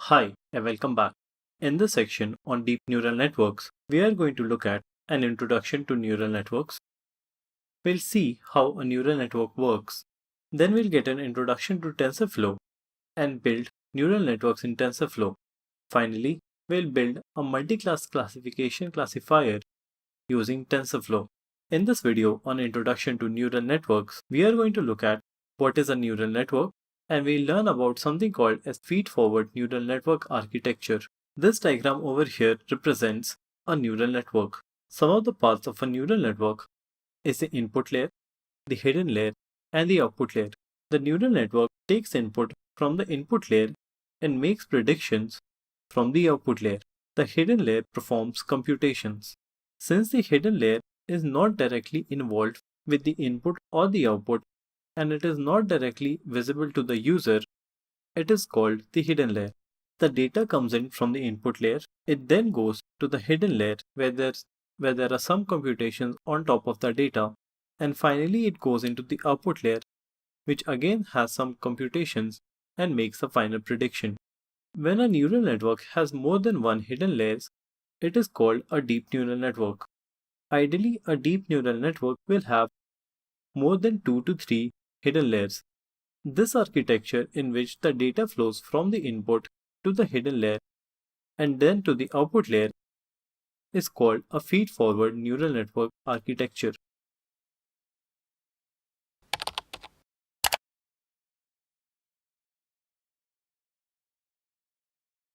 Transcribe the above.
Hi and welcome back. In this section on deep neural networks, we are going to look at an introduction to neural networks. We'll see how a neural network works. Then we'll get an introduction to TensorFlow and build neural networks in TensorFlow. Finally, we'll build a multi-class classification classifier using TensorFlow. In this video on introduction to neural networks, we are going to look at what is a neural network and we'll learn about something called a feed-forward neural network architecture. This diagram over here represents a neural network. Some of the parts of a neural network is the input layer, the hidden layer, and the output layer. The neural network takes input from the input layer and makes predictions from the output layer. The hidden layer performs computations. Since the hidden layer is not directly involved with the input or the output and it is not directly visible to the user, it is called the hidden layer. The data comes in from the input layer. It then goes to the hidden layer where there are some computations on top of the data. And finally it goes into the output layer, which again has some computations and makes a final prediction. When a neural network has more than one hidden layer, it is called a deep neural network. Ideally, a deep neural network will have more than 2 to 3 hidden layers. This architecture in which the data flows from the input to the hidden layer and then to the output layer is called a feed-forward neural network architecture.